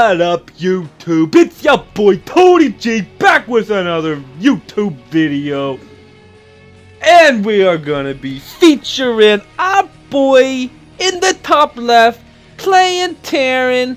What up, YouTube? It's your boy Tony G back with another YouTube video. And we are gonna be featuring our boy in the top left, playing Terran,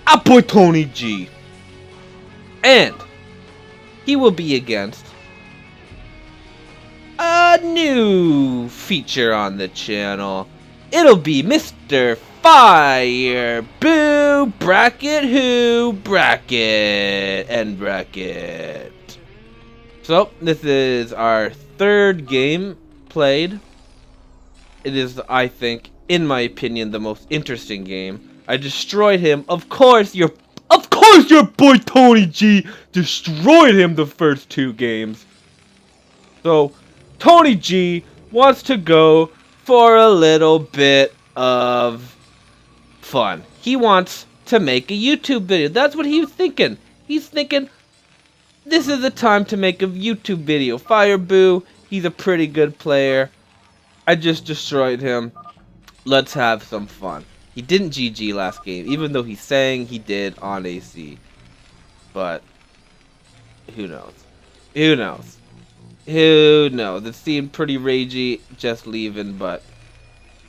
our boy Tony G. And he will be against a new feature on the channel. It'll be Mr. FiReBuu bracket who bracket end bracket. So this is our third game played. It is, I think, in my opinion, the most interesting game. I destroyed him. Of course your boy Tony G destroyed him the first two games. So Tony G wants to go for a little bit of fun. He wants to make a YouTube video. That's what he's thinking. He's thinking, this is the time to make a YouTube video. FiReBuu, he's a pretty good player. I just destroyed him. Let's have some fun. He didn't GG last game, even though he's saying he did on AC. But who knows? Who knows? Who knows? It seemed pretty ragey just leaving, but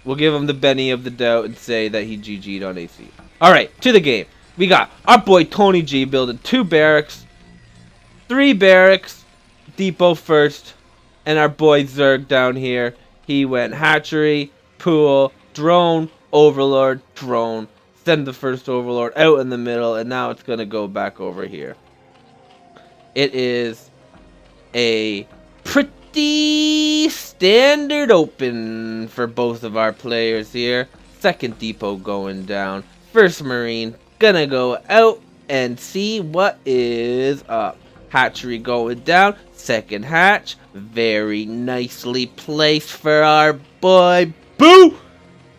we'll give him the Benny of the doubt and say that he GG'd on AC. Alright, to the game. We got our boy Tony G building 2 barracks, 3 barracks, depot first, and our boy Zerg down here. He went hatchery, pool, drone, overlord, drone. Send the first overlord out in the middle, and now it's going to go back over here. It is a pretty standard open for both of our players here. Second depot going down. First marine gonna go out and see what is up. Hatchery going down. Second hatch very nicely placed for our boy Boo.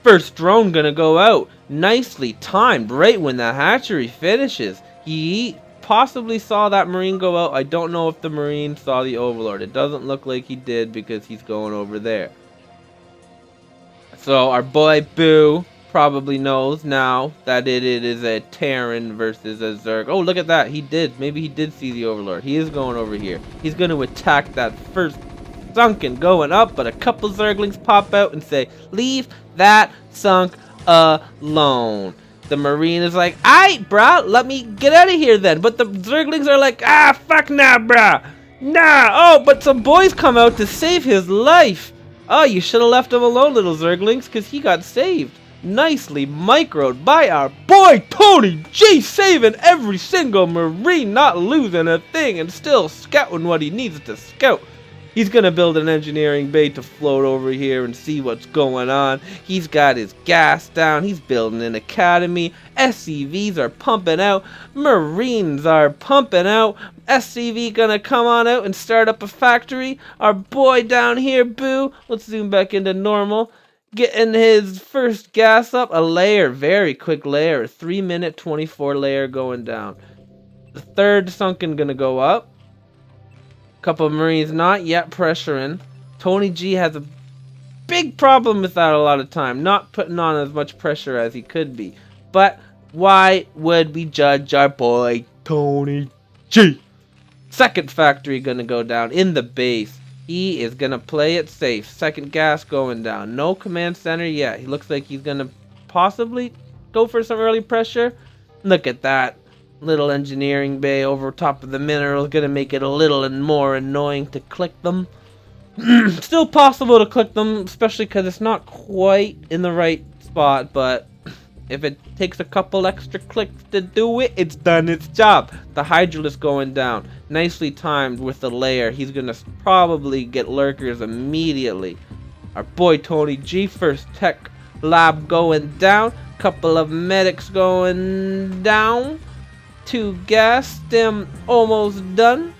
First drone gonna go out. Nicely timed right when the hatchery finishes. He possibly saw that marine go out. I don't know if the marine saw the overlord. It doesn't look like he did because he's going over there. So our boy Boo probably knows now that it is a Terran versus a Zerg. Oh, look at that. He did. Maybe he did see the overlord. He is going over here. He's going to attack that first sunken going up, but a couple Zerglings pop out and say, leave that sunk alone. The marine is like, aight, brah, let me get out of here then. But the Zerglings are like, ah, fuck nah, brah. Nah, oh, but some boys come out to save his life. Oh, you should have left him alone, little Zerglings, because he got saved. Nicely microed by our boy Tony G, saving every single marine, not losing a thing, and still scouting what he needs to scout. He's going to build an engineering bay to float over here and see what's going on. He's got his gas down. He's building an academy. SCVs are pumping out. Marines are pumping out. SCV going to come on out and start up a factory. Our boy down here, Boo. Let's zoom back into normal. Getting his first gas up. A layer. Very quick layer. A 3-minute 24 layer going down. The third sunken going to go up. Couple of marines not yet pressuring. Tony G has a big problem with that a lot of time. Not putting on as much pressure as he could be. But why would we judge our boy Tony G? Second factory gonna go down in the base. He is gonna play it safe. Second gas going down. No command center yet. He looks like he's gonna possibly go for some early pressure. Look at that. Little engineering bay over top of the minerals, gonna make it a little more annoying to click them. Still possible to click them, especially because it's not quite in the right spot, but if it takes a couple extra clicks to do it, it's done its job. The hydraulic going down, nicely timed with the layer. He's gonna probably get lurkers immediately. Our boy Tony G, first tech lab going down, couple of medics going down. 2 gas stem almost done.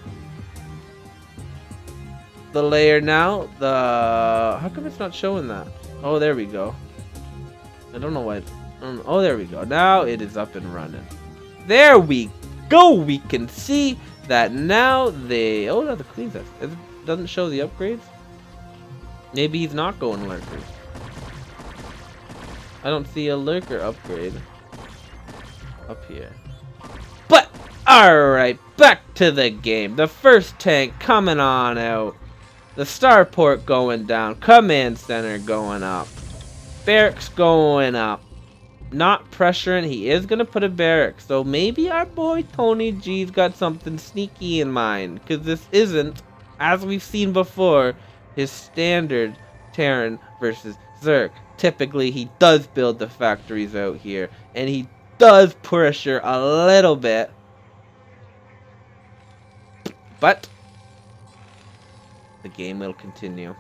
The layer now. How come it's not showing that? Oh, there we go. I don't know why. Oh, there we go. Now it is up and running. There we go. We can see that now they. Oh no, the cleans it doesn't show the upgrades. Maybe he's not going lurkers. I don't see a lurker upgrade up here. Alright, back to the game. The first tank coming on out. The starport going down. Command center going up. Barracks going up. Not pressuring. He is going to put a barracks. So maybe our boy Tony G's got something sneaky in mind. Because this isn't, as we've seen before, his standard Terran versus Zerg. Typically, he does build the factories out here. And he does pressure a little bit. But the game will continue.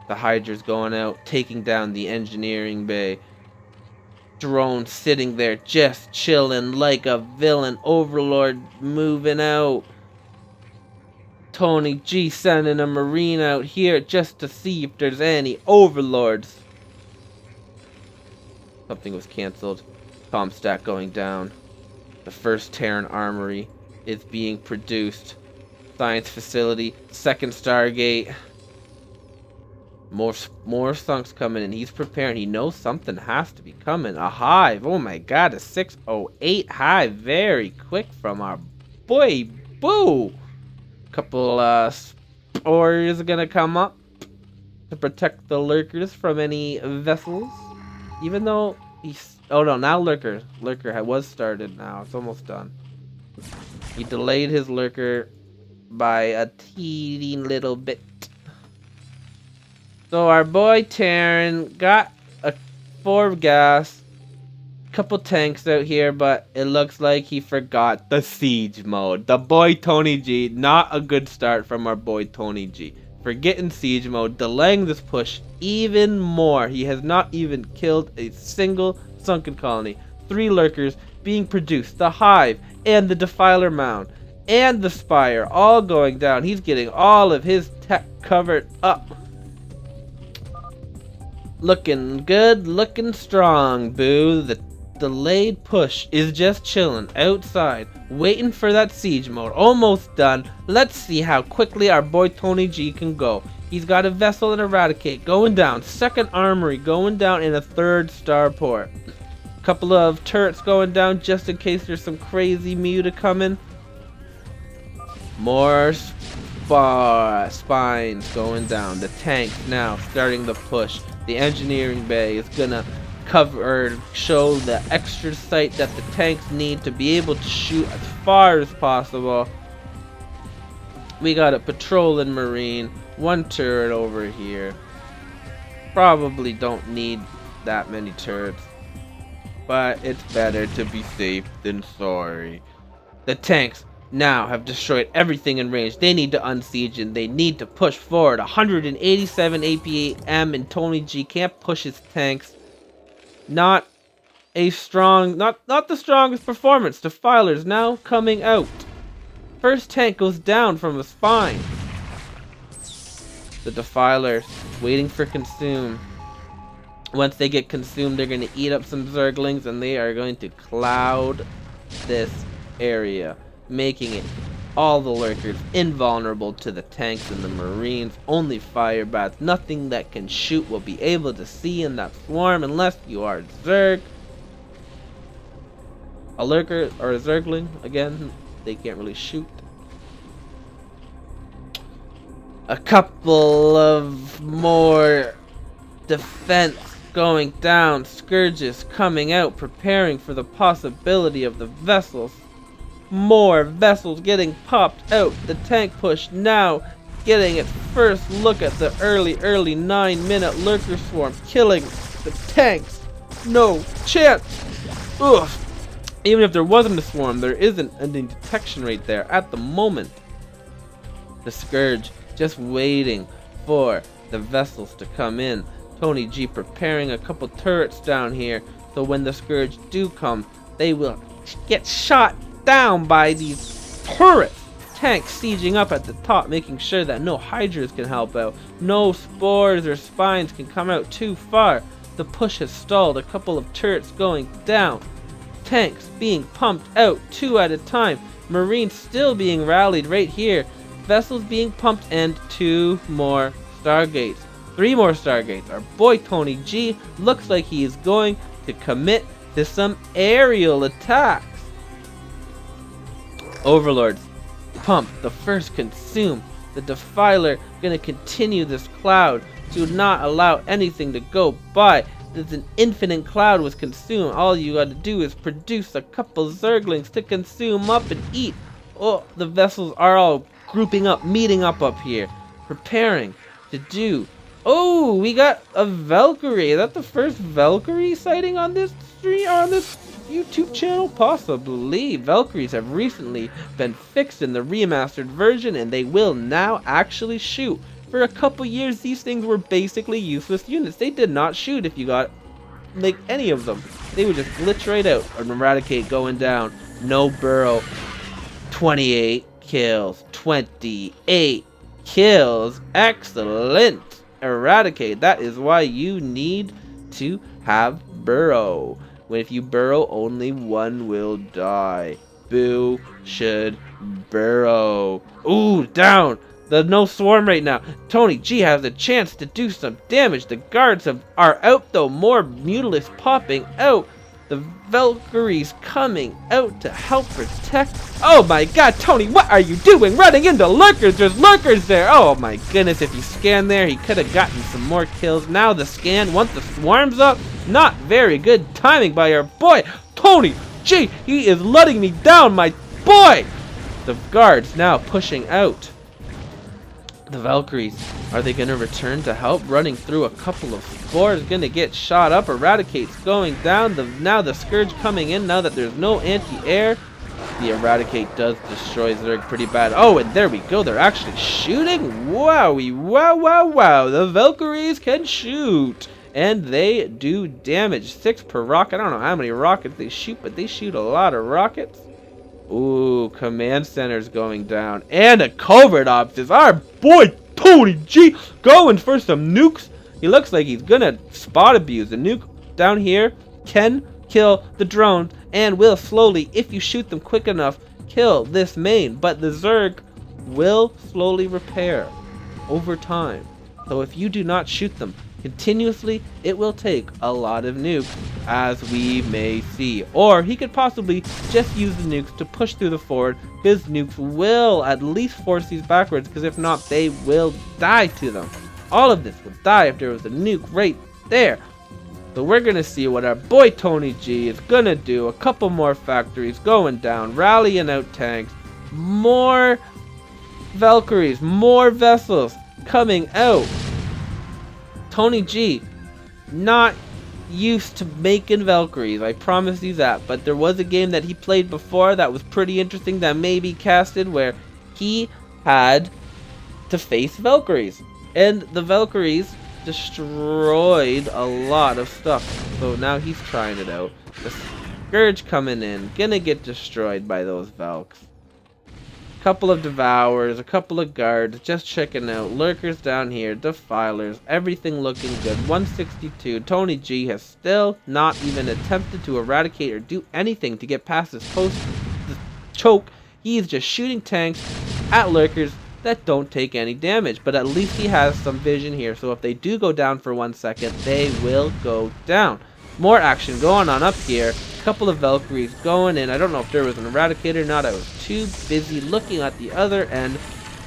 The Hydra's going out, taking down the engineering bay. Drone sitting there just chilling like a villain. Overlord moving out. Tony G sending a Marine out here just to see if there's any Overlords. Something was cancelled. Comstat going down. The first Terran armory is being produced. Science facility, second Stargate. More sunks coming in. He's preparing. He knows something has to be coming. A hive. Oh my god, a 608 hive. Very quick from our boy Boo. Couple spores are gonna come up to protect the lurkers from any vessels. Even though he's, oh no, now lurker was started now. It's almost done. He delayed his lurker by a teeny little bit. So our boy Terran got a 4 gas, couple tanks out here, but it looks like he forgot the siege mode. The boy Tony G, not a good start from our boy Tony G. Forgetting siege mode, delaying this push even more. He has not even killed a single sunken colony. 3 lurkers being produced, the hive and the defiler mound. And the spire all going down. He's getting all of his tech covered up. Looking good, looking strong, Boo. The delayed push is just chilling outside, waiting for that siege mode. Almost done. Let's see how quickly our boy Tony G can go. He's got a vessel and eradicate going down. Second armory going down in a 3rd starport. Couple of turrets going down just in case there's some crazy muta coming. More spines going down. The tank now starting the push. The engineering bay is gonna cover or show the extra sight that the tanks need to be able to shoot as far as possible. We got a patrolling marine, 1 turret over here. Probably don't need that many turrets, but it's better to be safe than sorry. The tanks now have destroyed everything in range. They need to unsiege and they need to push forward. 187 APM and Tony G can't push his tanks. Not a strong, not the strongest performance. Defilers now coming out. First tank goes down from a spine. The defilers waiting for consume. Once they get consumed, they're going to eat up some zerglings and they are going to cloud this area, making it all the lurkers invulnerable to the tanks and the marines. Only fire bats, nothing that can shoot, will be able to see in that swarm unless you are Zerg. A lurker or a zergling, again, they can't really shoot. A couple of more defense going down. Scourges coming out, preparing for the possibility of the vessels. More vessels getting popped out. The tank push now getting its first look at the early 9-minute lurker swarm, killing the tanks. No chance. Ugh. Even if there wasn't a swarm, there isn't any detection rate there at the moment. The Scourge just waiting for the vessels to come in. Tony G preparing a couple turrets down here, so when the Scourge do come, they will get shot down by these turrets. Tanks sieging up at the top, making sure that no Hydras can help out. No spores or spines can come out too far. The push has stalled. A couple of turrets going down. Tanks being pumped out 2 at a time. Marines still being rallied right here. Vessels being pumped and 2 more Stargates. 3 more Stargates. Our boy Tony G looks like he is going to commit to some aerial attacks. Overlords pump, the first consume. The Defiler gonna continue this cloud to not allow anything to go by. There's an infinite cloud was consumed. All you gotta do is produce a couple Zerglings to consume up and eat. Oh, the vessels are all grouping up, meeting up here, preparing to do. Oh, we got a Valkyrie. Is that the first Valkyrie sighting on this stream, on this YouTube channel? Possibly. Valkyries have recently been fixed in the remastered version, and they will now actually shoot. For a couple years, these things were basically useless units. They did not shoot if you got, like, any of them. They would just glitch right out. Or Eradicate going down. No burrow. 28 kills. 28 kills. Excellent. Eradicate. That is why you need to have burrow. If you burrow, only one will die. Boo should burrow. Ooh, down. There's no swarm right now. Tony G has a chance to do some damage. The guards are out though. More Mutalisks popping out. The Valkyries coming out to help protect. Oh my god, Tony, what are you doing? Running into lurkers. There's lurkers there. Oh my goodness, if he scanned there, he could have gotten some more kills. Now the scan, once the swarm's up, not very good timing by our boy, Tony G. He is letting me down, my boy. The guards now pushing out. The Valkyries, are they going to return to help? Running through a couple of spores, going to get shot up. Eradicate's going down. Now the Scourge coming in, now that there's no anti-air. The Eradicate does destroy Zerg pretty bad. Oh, and there we go. They're actually shooting. Wowie, wow, wow, wow. The Valkyries can shoot. And they do damage. 6 per rocket. I don't know how many rockets they shoot, but they shoot a lot of rockets. Ooh, command center's going down. And a covert ops is our boy Tony G going for some nukes. He looks like he's gonna spot abuse. The nuke down here can kill the drones and will slowly, if you shoot them quick enough, kill this main. But the Zerg will slowly repair over time. So if you do not shoot them continuously, it will take a lot of nukes, as we may see. Or he could possibly just use the nukes to push through the forward. His nukes will at least force these backwards, because if not, they will die to them. All of this will die if there was a nuke right there. So we're going to see what our boy Tony G is going to do. A couple more factories going down, rallying out tanks, more Valkyries, more vessels coming out. Tony G, not used to making Valkyries, I promise you that. But there was a game that he played before that was pretty interesting that may be casted, where he had to face Valkyries. And the Valkyries destroyed a lot of stuff. So now he's trying it out. The Scourge coming in, gonna get destroyed by those Valks. Couple of Devourers, a couple of guards, just checking out. Lurkers down here, Defilers, everything looking good. 162. Tony G has still not even attempted to eradicate or do anything to get past this post choke. He's just shooting tanks at lurkers that don't take any damage, but at least he has some vision here, so if they do go down for 1 second, they will go down. More action going on up here. Couple of Valkyries going in. I don't know if there was an Eradicator or not. I was too busy looking at the other end,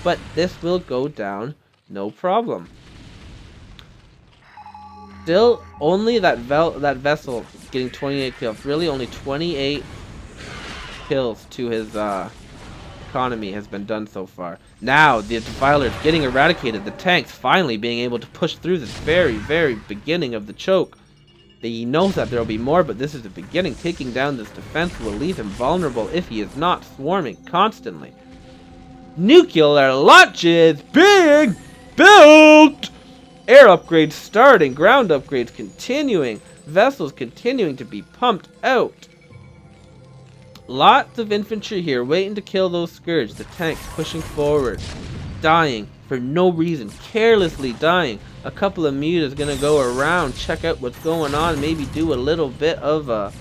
but this will go down no problem. Still only that vessel getting 28 kills. Really only 28 kills to his economy has been done so far. Now the Defiler is getting eradicated. The tanks finally being able to push through this very, very beginning of the choke. He knows that there will be more, but this is the beginning. Taking down this defense will leave him vulnerable if he is not swarming constantly. Nuclear launches being built! Air upgrades starting, ground upgrades continuing, vessels continuing to be pumped out. Lots of infantry here waiting to kill those Scourge. The tanks pushing forward, dying for no reason, carelessly dying. A couple of mutas gonna go around, check out what's going on, maybe do a little bit of a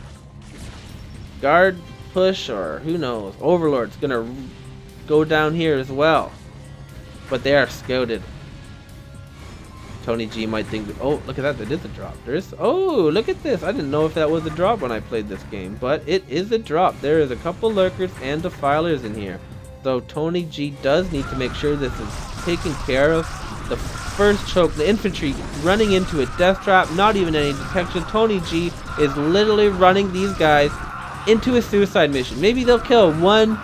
guard push, or who knows. Overlord's gonna go down here as well, but they are scouted. Tony G might think, oh, look at that, that is a drop. Oh, look at this. I didn't know if that was a drop when I played this game, but it is a drop. There is a couple lurkers and defilers in here. So Tony G does need to make sure this is taken care of. The first choke, the infantry running into a death trap, not even any detection. Tony G is literally running these guys into a suicide mission. Maybe they'll kill one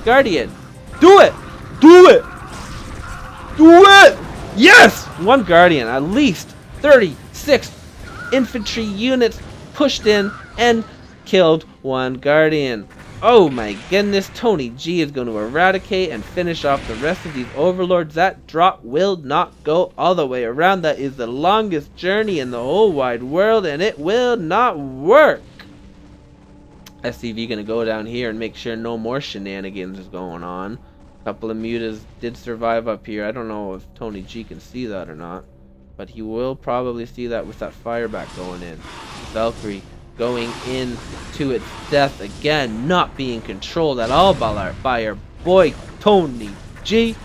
guardian. Do it! Do it! Do it! Yes! One guardian. At least 36 infantry units pushed in and killed one guardian. Oh my goodness, Tony G is going to eradicate and finish off the rest of these overlords. That drop will not go all the way around. That is the longest journey in the whole wide world, and it will not work. STV going to go down here and make sure no more shenanigans is going on. A couple of mutas did survive up here. I don't know if Tony G can see that or not, but he will probably see that with that fireback going in. Valkyrie going in to its death again, not being controlled at all by our boy Tony G.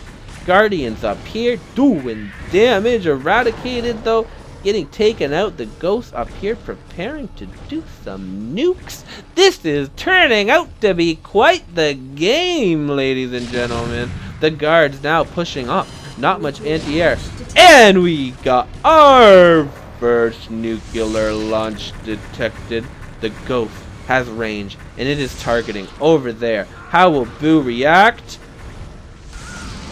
Guardians up here doing damage. Eradicated though, getting taken out. The ghosts up here preparing to do some nukes. This is turning out to be quite the game, ladies and gentlemen. The guards now pushing up. Not much anti-air. And we got our first nuclear launch detected. The ghost has range and it is targeting over there. How will Boo react?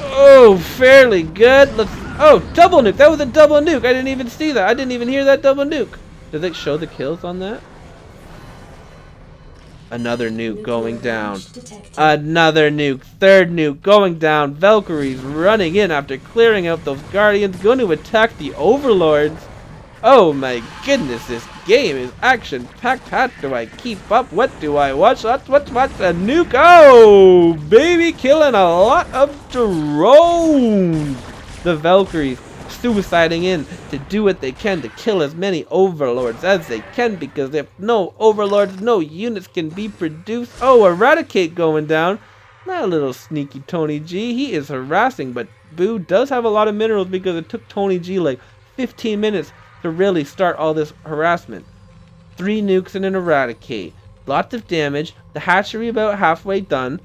Oh, fairly good. Oh, double nuke. That was a double nuke. I didn't even see that. I didn't even hear that double nuke. Did it show the kills on that? Another nuke going down. Another nuke. Third nuke going down. Valkyries running in after clearing out those guardians. Going to attack the overlords. Oh my goodness, this game is action-packed. How do I keep up? What do I watch? Let's watch a nuke. Oh, baby, killing a lot of drones. The Valkyries suiciding in to do what they can to kill as many overlords as they can, because if no overlords, no units can be produced. Oh, eradicate going down. That little sneaky Tony G. He is harassing, but Boo does have a lot of minerals because it took Tony G like 15 minutes to really start all this harassment. 3 nukes and an eradicate. Lots of damage. The hatchery about halfway done.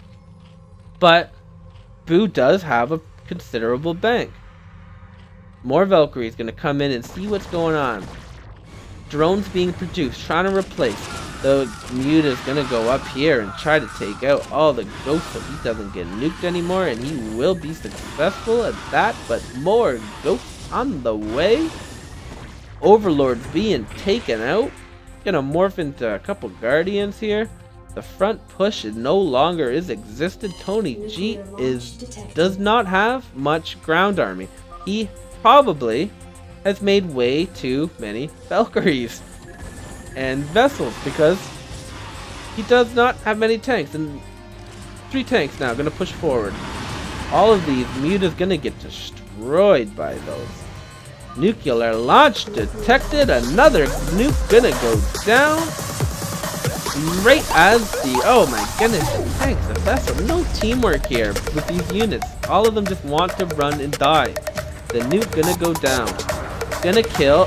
But Boo does have a considerable bank. More Valkyries going to come in and see what's going on. Drones being produced, trying to replace. The Muta's going to go up here and try to take out all the ghosts so he doesn't get nuked anymore, and he will be successful at that, but more ghosts on the way. Overlords being taken out. Gonna morph into a couple guardians here. The front push is no longer existed. Tony G does not have much ground army. He probably has made way too many Valkyries and vessels because he does not have many tanks. And 3 tanks now gonna push forward. All of these Muta's gonna get destroyed by those. Nuclear launch detected. Another nuke gonna go down. Right as the, oh my goodness, the tanks, the vessel. No teamwork here with these units. All of them just want to run and die. The nuke gonna go down. Gonna kill.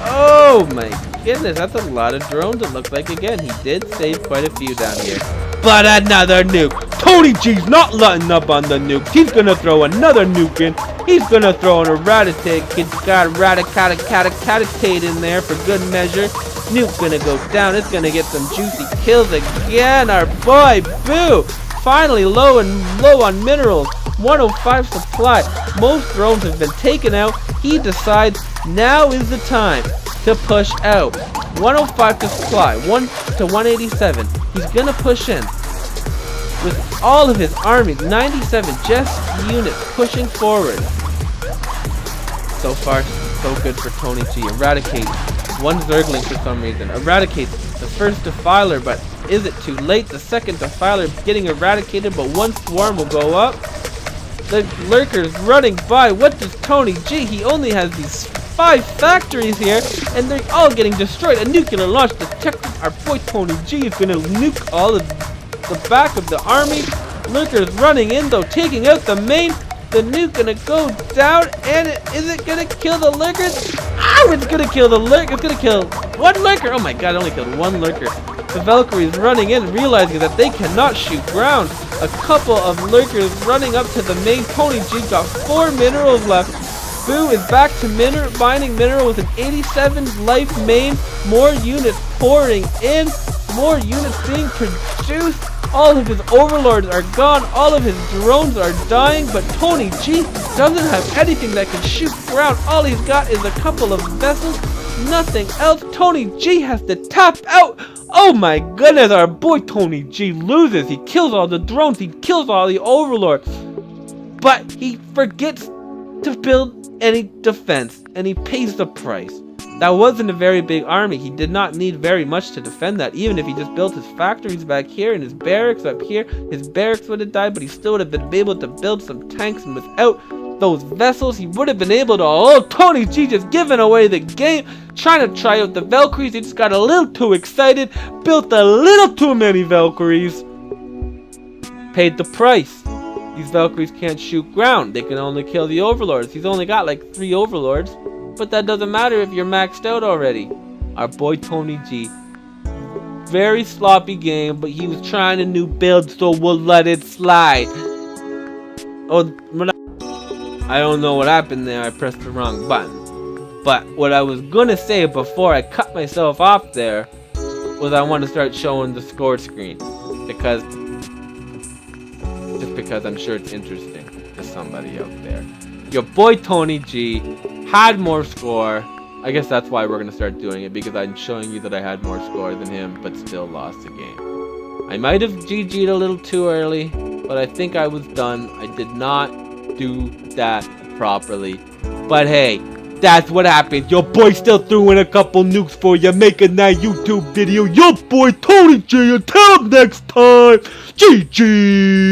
Oh my goodness, that's a lot of drones it looks like. Again, he did save quite a few down here. But another nuke. Tony G's not letting up on the nuke. He's gonna throw another nuke in. He's gonna throw an eradicate. He's got eradicate in there for good measure. Nuke gonna go down. It's gonna get some juicy kills again. Our boy Boo finally low on minerals. 105 supply. Most drones have been taken out. He decides now is the time to push out. 105 to supply. 1 to 187. He's gonna push in with all of his armies. 97 just units pushing forward. So far, so good for Tony G. Eradicate one Zergling for some reason. Eradicates the first defiler, but is it too late? The second defiler getting eradicated, but one swarm will go up. The lurkers running by. What does Tony G? He only has these 5 factories here, and they're all getting destroyed. A nuclear launch detected. Our boy Tony G is gonna nuke all of the back of the army. Lurkers running in though, taking out the main. the nuke gonna go down, and is it gonna kill the lurkers? Ow! It's gonna kill the lurker. It's gonna kill one lurker. Oh my god! It only killed one lurker. The Valkyries running in, realizing that they cannot shoot ground. A couple of lurkers running up to the main. Tony G got 4 minerals left. Boo is back to mining mineral with an 87 life main. More units pouring in. More units being produced. All of his overlords are gone. All of his drones are dying. But Tony G doesn't have anything that can shoot ground. All he's got is a couple of vessels. Nothing else. Tony G has to tap out. Oh my goodness, our boy Tony G loses. He kills all the drones. He kills all the overlords. But he forgets to build any defense. And he pays the price. That wasn't a very big army. He did not need very much to defend that. Even if he just built his factories back here and his barracks up here, his barracks would have died, but he still would have been able to build some tanks. And without those vessels, he would have been able to... Oh, Tony G just giving away the game. Trying to try out the Valkyries. He just got a little too excited. Built a little too many Valkyries. Paid the price. These Valkyries can't shoot ground. They can only kill the overlords. He's only got like 3 overlords. But that doesn't matter if you're maxed out already. Our boy Tony G. Very sloppy game, but he was trying a new build, so we'll let it slide. Oh, I don't know what happened there. I pressed the wrong button. But what I was gonna say before I cut myself off there was I want to start showing the score screen. Because I'm sure it's interesting to somebody out there. Your boy Tony G had more score. I guess that's why we're gonna start doing it, because I'm showing you that I had more score than him, but still lost the game. I might have GG'd a little too early, but I think I was done. I did not do that properly. But hey, that's what happened. Your boy still threw in a couple nukes for you, making that YouTube video. Your boy Tony G. Until next time, GG.